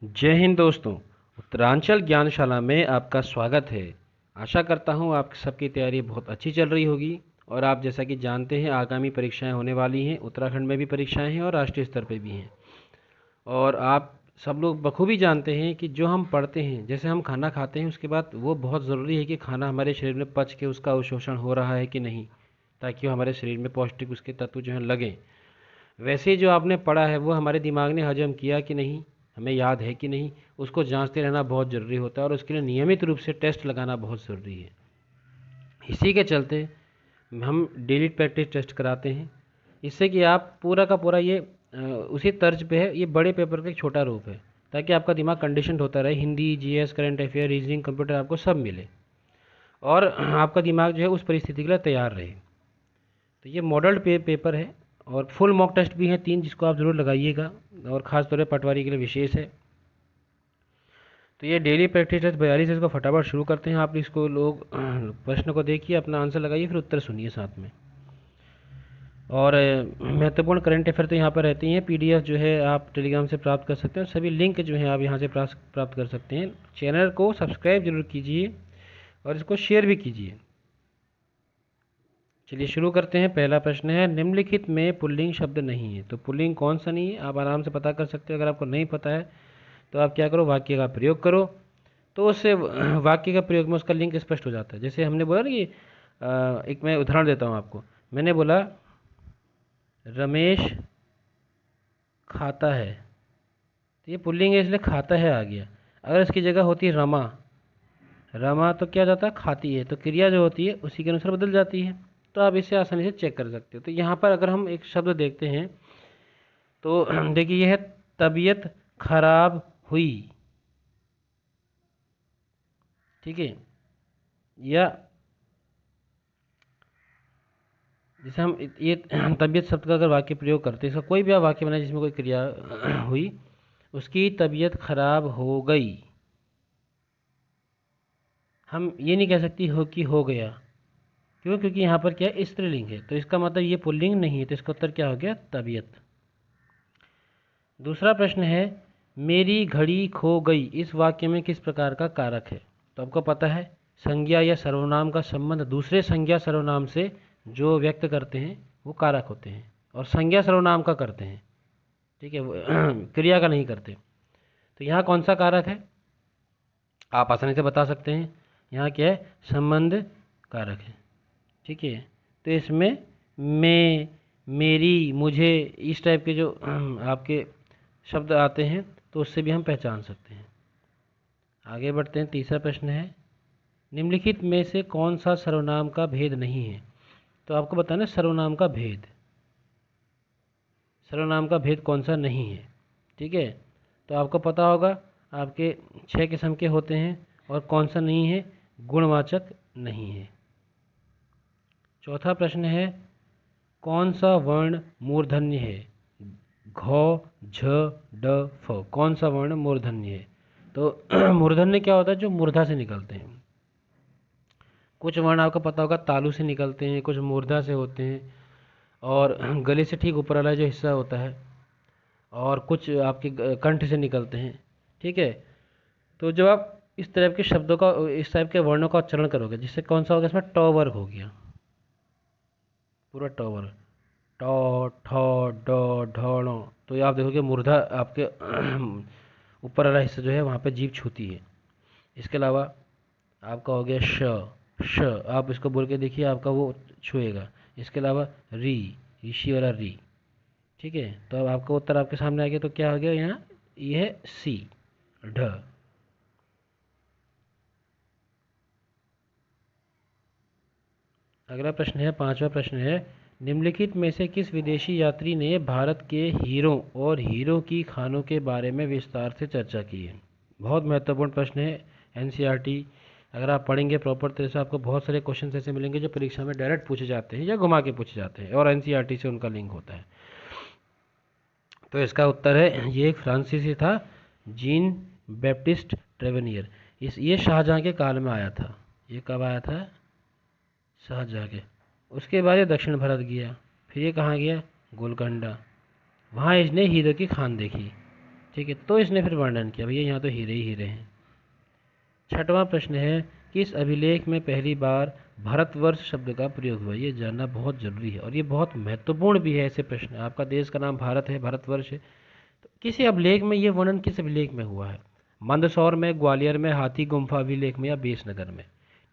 जय हिंद दोस्तों। उत्तरांचल ज्ञानशाला में आपका स्वागत है। आशा करता हूँ आप सबकी तैयारी बहुत अच्छी चल रही होगी। और आप जैसा कि जानते हैं आगामी परीक्षाएं होने वाली हैं, उत्तराखंड में भी परीक्षाएं हैं और राष्ट्रीय स्तर पर भी हैं। और आप सब लोग बखूबी जानते हैं कि जो हम पढ़ते हैं, जैसे हम खाना खाते हैं उसके बाद वो बहुत ज़रूरी है कि खाना हमारे शरीर में पच के उसका अवशोषण हो रहा है कि नहीं, ताकि वो हमारे शरीर में पौष्टिक उसके तत्व जो हैं लगें। वैसे ही जो आपने पढ़ा है वो हमारे दिमाग ने हजम किया कि नहीं, हमें याद है कि नहीं, उसको जांचते रहना बहुत ज़रूरी होता है और उसके लिए नियमित रूप से टेस्ट लगाना बहुत ज़रूरी है। इसी के चलते हम डेली प्रैक्टिस टेस्ट कराते हैं, इससे कि आप पूरा का पूरा ये उसी तर्ज पे है। ये बड़े पेपर का एक छोटा रूप है, ताकि आपका दिमाग कंडीशन होता रहे, Hindi, GS, current affair, reasoning, computer आपको सब मिले और आपका दिमाग जो है उस परिस्थिति के लिए तैयार रहे। तो ये मॉडल पेपर है और फुल मॉक टेस्ट भी हैं 3, जिसको आप ज़रूर लगाइएगा और ख़ास तौर पर पटवारी के लिए विशेष है। तो ये डेली प्रैक्टिस टेस्ट 42 है, इसको फटाफट शुरू करते हैं। आप इसको लोग प्रश्न को देखिए, अपना आंसर लगाइए, फिर उत्तर सुनिए साथ में। और महत्वपूर्ण करंट अफेयर तो यहाँ पर रहती हैं। पीडीएफ जो है आप टेलीग्राम से प्राप्त कर सकते हैं और सभी लिंक जो है आप यहाँ से प्राप्त कर सकते हैं। चैनल को सब्सक्राइब जरूर कीजिए और इसको शेयर भी कीजिए। चलिए शुरू करते हैं। पहला प्रश्न है, निम्नलिखित में पुल्लिंग शब्द नहीं है। तो पुल्लिंग कौन सा नहीं है आप आराम से पता कर सकते हो। अगर आपको नहीं पता है तो आप क्या करो, वाक्य का प्रयोग करो, तो उससे वाक्य का प्रयोग में उसका लिंक स्पष्ट हो जाता है। जैसे हमने बोला ना कि एक मैं उदाहरण देता हूँ आपको। मैंने बोला रमेश खाता है, तो ये पुल्लिंग है इसलिए खाता है आ गया। अगर इसकी जगह होती है रमा, रमा तो क्या जाता है, खाती है, तो क्रिया जो होती है उसी के अनुसार बदल जाती है। तो आप इसे आसानी से चेक कर सकते हो। तो यहाँ पर अगर हम एक शब्द देखते हैं तो देखिए यह है तबीयत खराब हुई, ठीक है। या जैसे हम ये तबीयत शब्द का अगर वाक्य प्रयोग करते हैं, इसका कोई भी आप वाक्य बनाए जिसमें कोई क्रिया हुई, उसकी तबीयत खराब हो गई, हम ये नहीं कह सकती हो कि हो गया। क्यों? क्योंकि यहाँ पर क्या है, स्त्रीलिंग है, तो इसका मतलब ये पुल्लिंग नहीं है, तो इसका उत्तर क्या हो गया, तबीयत। दूसरा प्रश्न है, मेरी घड़ी खो गई, इस वाक्य में किस प्रकार का कारक है। तो आपको पता है संज्ञा या सर्वनाम का संबंध दूसरे संज्ञा सर्वनाम से जो व्यक्त करते हैं वो कारक होते हैं, और संज्ञा सर्वनाम का करते हैं, ठीक है, क्रिया का नहीं करते। तो यहाँ कौन सा कारक है आप आसानी से बता सकते हैं। यहाँ क्या है, संबंध कारक है, ठीक है। तो इसमें मैं, मेरी, मुझे, इस टाइप के जो आपके शब्द आते हैं तो उससे भी हम पहचान सकते हैं। आगे बढ़ते हैं। तीसरा प्रश्न है, निम्नलिखित में से कौन सा सर्वनाम का भेद नहीं है। तो आपको बताना सर्वनाम का भेद, सर्वनाम का भेद कौन सा नहीं है, ठीक है। तो आपको पता होगा आपके 6 किस्म के होते हैं, और कौन सा नहीं है, गुणवाचक नहीं है। चौथा प्रश्न है, कौन सा वर्ण मूर्धन्य है। घ, झ, ड, फ, कौन सा वर्ण मूर्धन्य है। तो मूर्धन्य क्या होता है, जो मूर्धा से निकलते हैं। कुछ वर्ण आपको पता होगा तालु से निकलते हैं, कुछ मूर्धा से होते हैं, और गले से ठीक ऊपर वाला जो हिस्सा होता है, और कुछ आपके कंठ से निकलते हैं, ठीक है। तो जब आप इस तरह के शब्दों का, इस टाइप के वर्णों का उच्चारण करोगे, जिससे कौन सा होगा, इसमें ट वर्ग हो गया, पूरा ट वर्ग, ट, ठ, ड, ढ, ण। तो ये आप देखोगे मूर्धा आपके ऊपर वाला हिस्सा जो है वहाँ पे जीभ छूती है। इसके अलावा आपका हो गया श, श, आप इसको बोल के देखिए, आपका वो छुएगा। इसके अलावा री, ऋषि वाला री, ठीक है। तो अब आपका उत्तर आपके सामने आ गया। तो क्या हो गया यहाँ, ये है सी, ढ। अगला प्रश्न है, पांचवा प्रश्न है, निम्नलिखित में से किस विदेशी यात्री ने भारत के हीरों और हीरो की खानों के बारे में विस्तार से चर्चा की है। बहुत महत्वपूर्ण प्रश्न है। एनसीईआरटी अगर आप पढ़ेंगे प्रॉपर तरह से, आपको बहुत सारे क्वेश्चन ऐसे मिलेंगे जो परीक्षा में डायरेक्ट पूछे जाते हैं या घुमा के पूछे जाते हैं, और एनसीईआरटी से उनका लिंक होता है। तो इसका उत्तर है, ये एक फ्रांसीसी था, जीन बैप्टिस्ट ट्रेवेनियर। ये शाहजहाँ के काल में आया था। ये कब आया था, शाहजहाँ के। उसके बाद ये दक्षिण भारत गया, फिर ये कहाँ गया, गोलकंडा, वहाँ इसने हीरो की खान देखी। ठीक है, तो इसने फिर वर्णन किया भैया यहाँ तो हीरे ही हीरे हैं। छठवां प्रश्न है, किस अभिलेख में पहली बार भारतवर्ष शब्द का प्रयोग हुआ? ये जानना बहुत जरूरी है और ये बहुत महत्वपूर्ण भी है। ऐसे प्रश्न, आपका देश का नाम भारत है, भारतवर्ष है, तो किसी अभिलेख में ये वर्णन किस अभिलेख में हुआ है? मंदसौर में, ग्वालियर में, हाथी गुम्फा अभिलेख में, या बेसनगर में?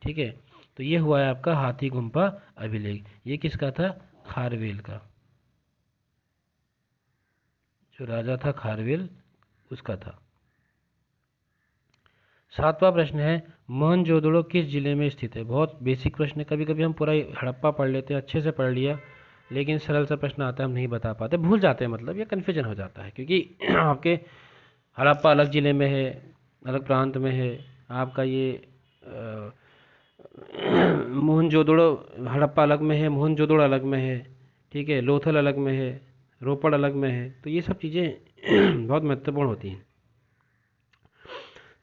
ठीक है, तो ये हुआ है आपका हाथी गुम्फा अभिलेख। ये किसका था? खारवेल का, जो राजा था खारवेल उसका था। सातवां प्रश्न है, मोहनजोदड़ो किस जिले में स्थित है? बहुत बेसिक प्रश्न है, कभी कभी हम पूरा हड़प्पा पढ़ लेते हैं, अच्छे से पढ़ लिया, लेकिन सरल सा प्रश्न आता है हम नहीं बता पाते, भूल जाते हैं, मतलब या कन्फ्यूजन हो जाता है, क्योंकि आपके हड़प्पा अलग ज़िले में है, अलग प्रांत में है, आपका ये मोहनजोदड़ो हड़प्पा अलग में है, मोहनजोदड़ो अलग में है, ठीक है, लोथल अलग में है, रोपड़ अलग में है, तो ये सब चीज़ें बहुत महत्वपूर्ण होती हैं।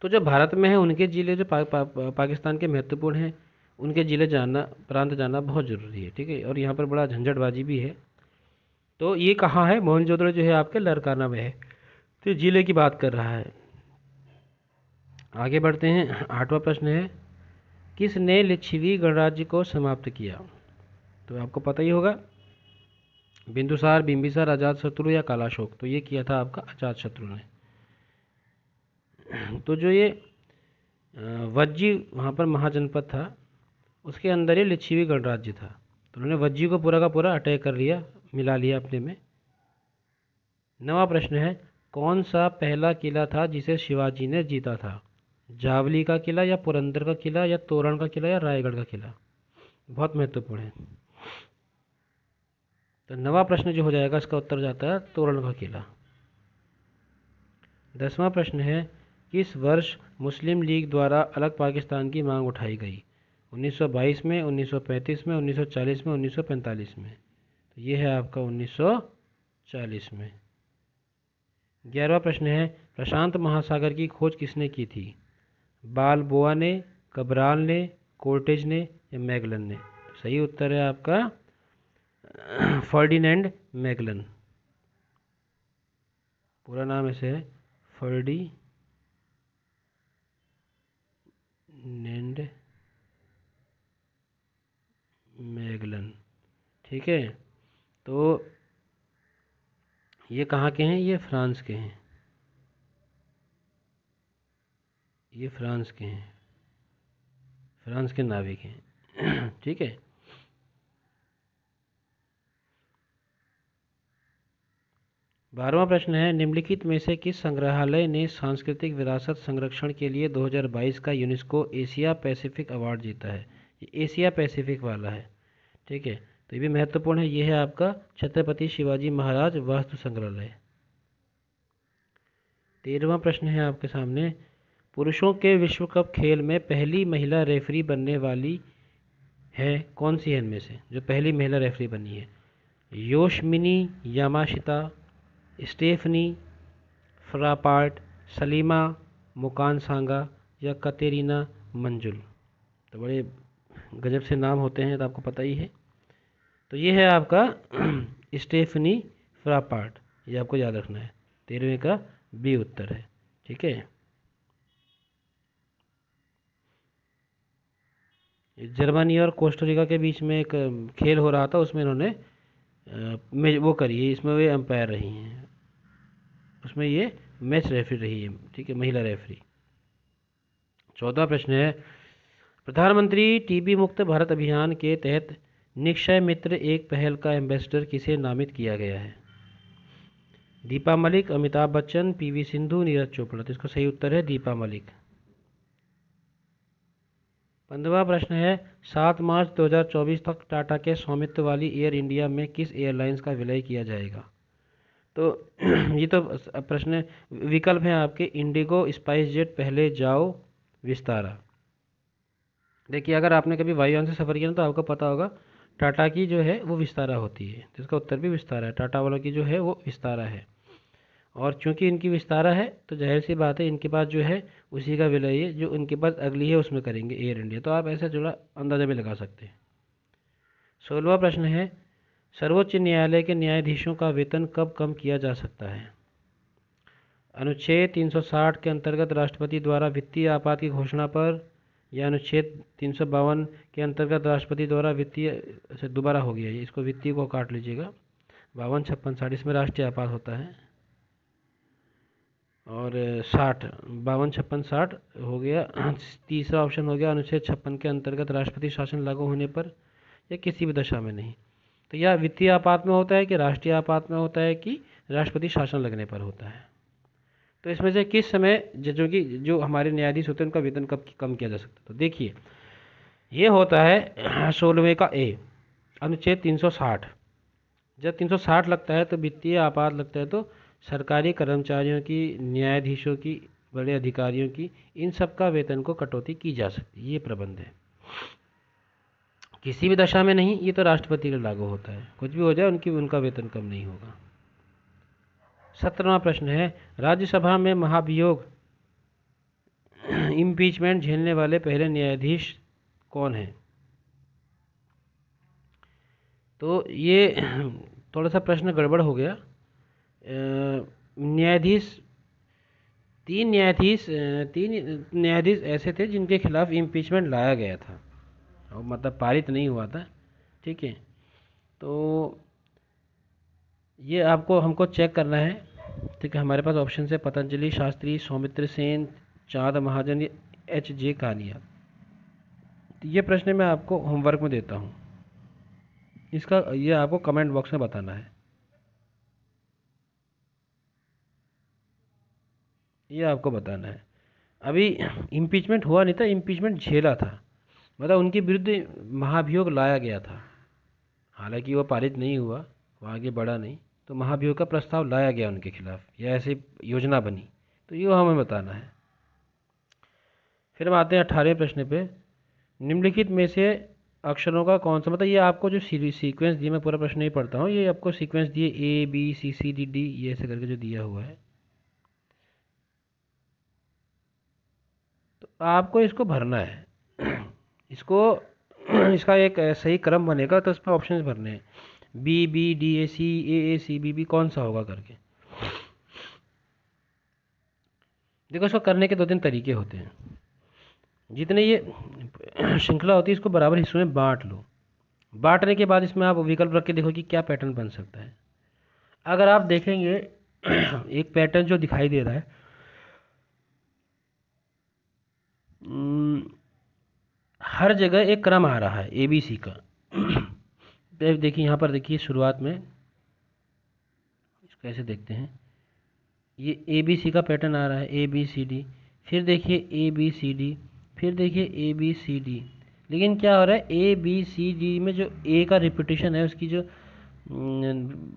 तो जो भारत में है उनके ज़िले जो पाकिस्तान के महत्वपूर्ण हैं, उनके ज़िले जानना, प्रांत जानना बहुत ज़रूरी है, ठीक है, और यहाँ पर बड़ा झंझटबाजी भी है। तो ये कहाँ है? मोहनजोदड़ो जो है आपके लरकाना में है, तो ज़िले की बात कर रहा है। आगे बढ़ते हैं, आठवां प्रश्न है, किसने लिच्छवी गणराज्य को समाप्त किया? तो आपको पता ही होगा, बिंदुसार, बिंबिसार, अजातशत्रु या कालाशोक? तो ये किया था आपका अजातशत्रु ने। तो जो ये वज्जी वहाँ पर महाजनपद था, उसके अंदर ये लिच्छवी गणराज्य था, तो उन्होंने वज्जी को पूरा का पूरा अटैक कर लिया, मिला लिया अपने में। नवा प्रश्न है, कौन सा पहला किला था जिसे शिवाजी ने जीता था? जावली का किला, या पुरंदर का किला, या तोरण का किला, या रायगढ़ का किला? बहुत महत्वपूर्ण है। तो नवा प्रश्न जो हो जाएगा, इसका उत्तर जाता है तोरण का किला। 10वां प्रश्न है, किस वर्ष मुस्लिम लीग द्वारा अलग पाकिस्तान की मांग उठाई गई? 1922 में, 1935 में, 1940 में, 1945 में? तो ये है आपका 1940 में। 11वां प्रश्न है, प्रशांत महासागर की खोज किसने की थी? बालबोआ ने, कबराल ने, कोर्टेज ने, या मैगलन ने? तो सही उत्तर है आपका फर्डिनेंड मैगलन। पूरा नाम ऐसे है, फर्डिनेंड मैगलन, ठीक है। तो ये कहाँ के हैं? ये फ्रांस के हैं, ये फ्रांस के हैं, फ्रांस के नाविक हैं ठीक है। 12वां प्रश्न है, निम्नलिखित में से किस संग्रहालय ने सांस्कृतिक विरासत संरक्षण के लिए 2022 का यूनेस्को एशिया पैसिफिक अवार्ड जीता है? ये एशिया पैसिफिक वाला है, ठीक है, तो ये भी महत्वपूर्ण है। ये है आपका छत्रपति शिवाजी महाराज वास्तु संग्रहालय। 13वां प्रश्न है आपके सामने, पुरुषों के विश्व कप खेल में पहली महिला रेफरी बनने वाली है कौन सी है इनमें से? जो पहली महिला रेफरी बनी है, योशमिनी यामाशिता, स्टेफनी फ्रापार्ट, सलीमा मुकानसांगा, या कतेरीना मंजुल? तो बड़े गजब से नाम होते हैं, तो आपको पता ही है। तो ये है आपका स्टेफनी फ्रापार्ट, ये आपको याद रखना है, 13वें का बी उत्तर है, ठीक है। जर्मनी और कोस्टारिका के बीच में एक खेल हो रहा था, उसमें इन्होंने वो करी है, इसमें वे एम्पायर रही हैं, उसमें ये मैच रेफरी रही है, ठीक है, महिला रेफरी। 14वां प्रश्न है, प्रधानमंत्री टीबी मुक्त भारत अभियान के तहत निक्षय मित्र एक पहल का एम्बेसडर किसे नामित किया गया है? दीपा मलिक, अमिताभ बच्चन, पीवी सिंधु, नीरज चोपड़ा? तो इसका सही उत्तर है दीपा मलिक। 15वां प्रश्न है, 7 मार्च 2024 तक टाटा के स्वामित्व वाली एयर इंडिया में किस एयरलाइंस का विलय किया जाएगा? तो ये तो प्रश्न विकल्प हैं आपके, इंडिगो, स्पाइस जेट, पहले जाओ, विस्तारा। देखिए, अगर आपने कभी वायुयान से सफ़र किया ना, तो आपको पता होगा टाटा की जो है वो विस्तारा होती है, तो इसका उत्तर भी विस्तारा है, टाटा वालों की जो है वो विस्तारा है। और चूंकि इनकी विस्तारा है, तो जाहिर सी बात है इनके पास जो है उसी का विलय है, जो इनके पास अगली है उसमें करेंगे एयर इंडिया, तो आप ऐसा जुड़ा अंदाजा भी लगा सकते हैं। 16वां प्रश्न है, सर्वोच्च न्यायालय के न्यायाधीशों का वेतन कब कम किया जा सकता है? अनुच्छेद 360 के अंतर्गत राष्ट्रपति द्वारा वित्तीय आपात की घोषणा पर, या अनुच्छेद 352 के अंतर्गत राष्ट्रपति द्वारा वित्तीय, अच्छा दोबारा हो गया ये, इसको वित्तीय को काट लीजिएगा, 52, 56, 60 इसमें राष्ट्रीय आपात होता है, और 60, 52, 56, 60 हो गया। तीसरा ऑप्शन हो गया अनुच्छेद 56 के अंतर्गत राष्ट्रपति शासन लागू होने पर या किसी भी दशा में नहीं। तो यह वित्तीय आपात में होता है कि राष्ट्रीय आपात में होता है कि राष्ट्रपति शासन लगने पर होता है। तो इसमें से किस समय जजों की, जो हमारे न्यायाधीश होते हैं, उनका वेतन कब कम किया जा सकता है? तो देखिए ये होता है 16वें का ए, अनुच्छेद 360। जब 360 लगता है तो वित्तीय आपात लगता है, तो सरकारी कर्मचारियों की, न्यायाधीशों की, बड़े अधिकारियों की, इन सब का वेतन को कटौती की जा सकती है। ये प्रबंध है, किसी भी दशा में नहीं, ये तो राष्ट्रपति के लागू होता है, कुछ भी हो जाए उनका वेतन कम नहीं होगा। 17वां प्रश्न है, राज्यसभा में महाभियोग इम्पीचमेंट झेलने वाले पहले न्यायाधीश कौन हैं? तो ये थोड़ा सा प्रश्न गड़बड़ हो गया। तीन न्यायाधीश ऐसे थे जिनके खिलाफ इम्पीचमेंट लाया गया था, और मतलब पारित नहीं हुआ था, ठीक है। तो ये हमको चेक करना है, ठीक है। हमारे पास ऑप्शन है पतंजलि, शास्त्री, सौमित्र सेन, चाँद महाजन, H.J. कालिया। तो ये प्रश्न मैं आपको होमवर्क में देता हूँ, इसका ये आपको कमेंट बॉक्स में बताना है। ये आपको बताना है। अभी इम्पीचमेंट हुआ नहीं था, इम्पीचमेंट झेला था, मतलब उनके विरुद्ध महाभियोग लाया गया था, हालांकि वो पारित नहीं हुआ, वो आगे बढ़ा नहीं, तो महाभियोग का प्रस्ताव लाया गया उनके खिलाफ, या ऐसी योजना बनी, तो ये हमें बताना है। फिर हम आते हैं 18वें प्रश्न पे, निम्नलिखित में से अक्षरों का कौन सा, मतलब ये आपको जो सीक्वेंस दिए, मैं पूरा प्रश्न नहीं पढ़ता हूँ, ये आपको सीक्वेंस दिए ABCCDD, ये ऐसे करके जो दिया हुआ है, तो आपको इसको भरना है। इसका एक सही क्रम बनेगा, तो इसमें ऑप्शंस भरने हैं, BBDAC, AACBB, कौन सा होगा करके। देखो इसको करने के 2-3 तरीके होते हैं। जितने ये श्रृंखला होती है, इसको बराबर हिस्सों में बांट लो। बांटने के बाद इसमें आप विकल्प रख के देखो कि क्या पैटर्न बन सकता है। अगर आप देखेंगे एक पैटर्न जो दिखाई दे रहा है, हर जगह एक क्रम आ रहा है ABC का। देखिए यहाँ पर, देखिए शुरुआत में इसको ऐसे देखते हैं, ये ABC का पैटर्न आ रहा है, ABCD, फिर देखिए ABCD, फिर देखिए ABCD, लेकिन क्या हो रहा है, ABCD में जो A का रिपीटेशन है, उसकी जो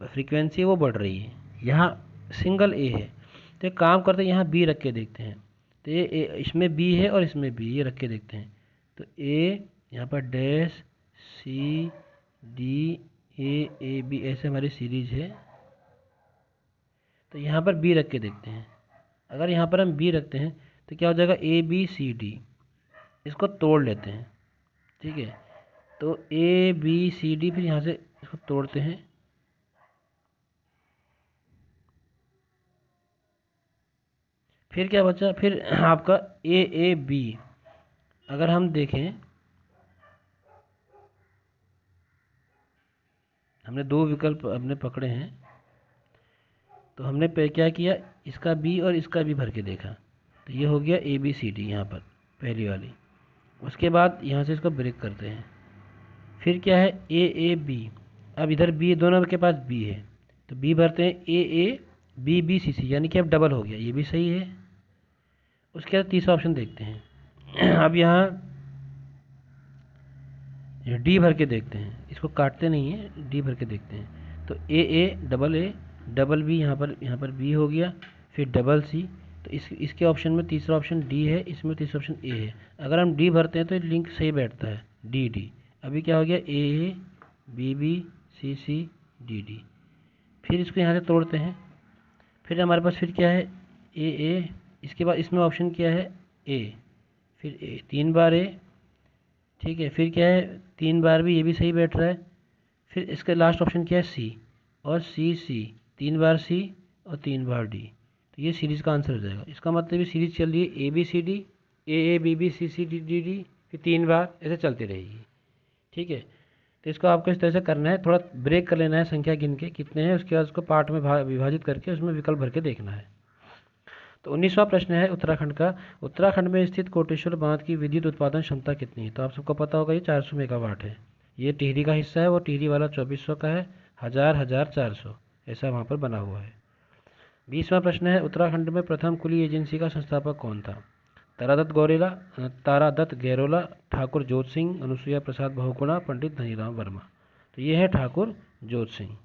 फ्रीक्वेंसी है वो बढ़ रही है। यहाँ सिंगल A है, तो एक काम करते हैं, यहाँ B रख के देखते हैं, तो ये इसमें B है और इसमें B, ये रख के देखते हैं, तो A यहाँ पर डैश CDAAB, ऐसे हमारी सीरीज है। तो यहाँ पर B रख के देखते हैं, अगर यहाँ पर हम B रखते हैं तो क्या हो जाएगा, ABCD, इसको तोड़ लेते हैं, ठीक है। तो ABCD, फिर यहाँ से इसको तोड़ते हैं, फिर क्या बचा, फिर आपका AAB। अगर हम देखें, हमने 2 विकल्प अपने पकड़े हैं, तो हमने क्या किया, इसका B और इसका भी भर के देखा, तो ये हो गया ABCD यहाँ पर पहली वाली। उसके बाद यहाँ से इसको ब्रेक करते हैं, फिर क्या है AAB। अब इधर B, दोनों के पास B है, तो B भरते हैं AABBCC, यानी कि अब डबल हो गया, ये भी सही है। उसके बाद तीसरा ऑप्शन देखते हैं। अब यहाँ D भर के देखते हैं, इसको काटते नहीं है, D भर के देखते हैं, तो डबल B, यहाँ पर B हो गया, फिर डबल C, तो इसके ऑप्शन में तीसरा ऑप्शन D है, इसमें तीसरा ऑप्शन A है। अगर हम D भरते हैं तो लिंक सही बैठता है, DD। अभी क्या हो गया, AABBCCDD। फिर इसको यहाँ से तोड़ते हैं, फिर हमारे पास फिर क्या है, AA, इसके बाद इसमें ऑप्शन क्या है, A, फिर A, 3 बार A, ठीक है। फिर क्या है, 3 बार भी, ये भी सही बैठ रहा है। फिर इसका लास्ट ऑप्शन क्या है, C, और C, 3 बार C और 3 बार D, तो ये सीरीज़ का आंसर हो जाएगा। इसका मतलब ये सीरीज़ चल रही है ABCD, AA BB CCDD, फिर 3 बार ऐसे चलती रहेगी। ठीक है, तो इसको आपको इस तरह से करना है, थोड़ा ब्रेक कर लेना है संख्या गिन के कितने हैं, उसके बाद उसको पार्ट में विभाजित करके उसमें विकल्प भर के देखना है। तो 19वां प्रश्न है उत्तराखंड का। उत्तराखंड में स्थित कोटेश्वर बांध की विद्युत उत्पादन क्षमता कितनी है? तो आप सबको पता होगा ये 400 मेगावाट है। ये टिहरी का हिस्सा है, वो टिहरी वाला 2400 का है, 1000 ऐसा वहाँ पर बना हुआ है। 20वां प्रश्न है उत्तराखंड में प्रथम खुली एजेंसी का संस्थापक कौन था? तारादत्त गैरोला, ठाकुर जोत सिंह, अनुसुईया प्रसाद बहुगुणा, पंडित धनीराम वर्मा। तो ये है ठाकुर जोत सिंह।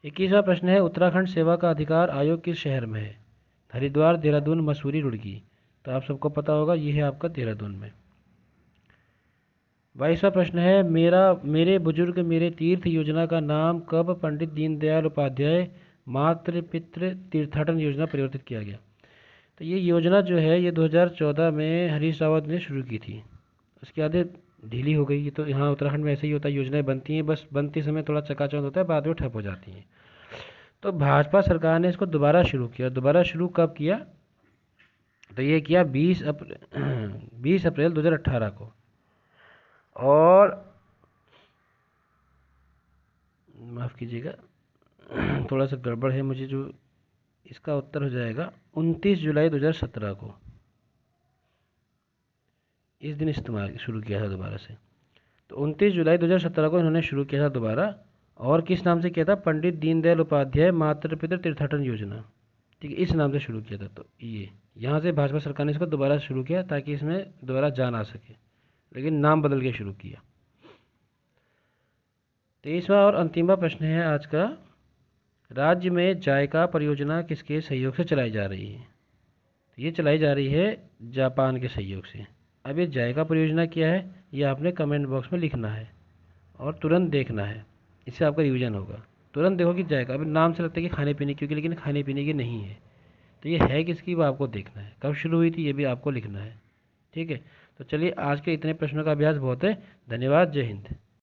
21वां प्रश्न है उत्तराखंड सेवा का अधिकार आयोग किस शहर में है? हरिद्वार, देहरादून, मसूरी, रुड़की। तो आप सबको पता होगा ये है आपका देहरादून में। 22वां प्रश्न है मेरे बुजुर्ग मेरे तीर्थ योजना का नाम कब पंडित दीनदयाल उपाध्याय मातृ पितृ तीर्थाटन योजना परिवर्तित किया गया? तो ये योजना जो है ये 2014 में हरीश रावत ने शुरू की थी, उसके आगे ढीली हो गई। ये तो यहाँ उत्तराखंड में ऐसे ही होता है, योजनाएं बनती हैं, बस बनते समय थोड़ा चकाचौंध होता है, बाद में ठप हो जाती हैं। तो भाजपा सरकार ने इसको दोबारा शुरू किया। दोबारा शुरू कब किया? तो ये किया 20 अप्रैल 2018 को। और माफ़ कीजिएगा थोड़ा सा गड़बड़ है मुझे, जो इसका उत्तर हो जाएगा 29 जुलाई 2017 को। इस दिन इस्तेमाल शुरू किया था दोबारा से। तो 29 जुलाई 2017 को इन्होंने शुरू किया था दोबारा, और किस नाम से किया था? पंडित दीनदयाल उपाध्याय मातृ पितृ तीर्थाटन योजना। ठीक है, इस नाम से शुरू किया था। तो ये यहाँ से भाजपा सरकार ने इसको दोबारा शुरू किया ताकि इसमें दोबारा जान आ सके, लेकिन नाम बदल के शुरू किया। 23वां और अंतिम प्रश्न है आज का। राज्य में जायका परियोजना किसके सहयोग से चलाई जा रही है? तो ये चलाई जा रही है जापान के सहयोग से। अब ये जायका परियोजना क्या है ये आपने कमेंट बॉक्स में लिखना है और तुरंत देखना है, इससे आपका रिवीजन होगा। तुरंत देखो कि जायका, अभी नाम से लगता है कि खाने पीने की, लेकिन खाने पीने की नहीं है। तो ये है किसकी, वो आपको देखना है। कब शुरू हुई थी ये भी आपको लिखना है। ठीक है, तो चलिए आज के इतने प्रश्नों का अभ्यास बहुत है। धन्यवाद, जय हिंद।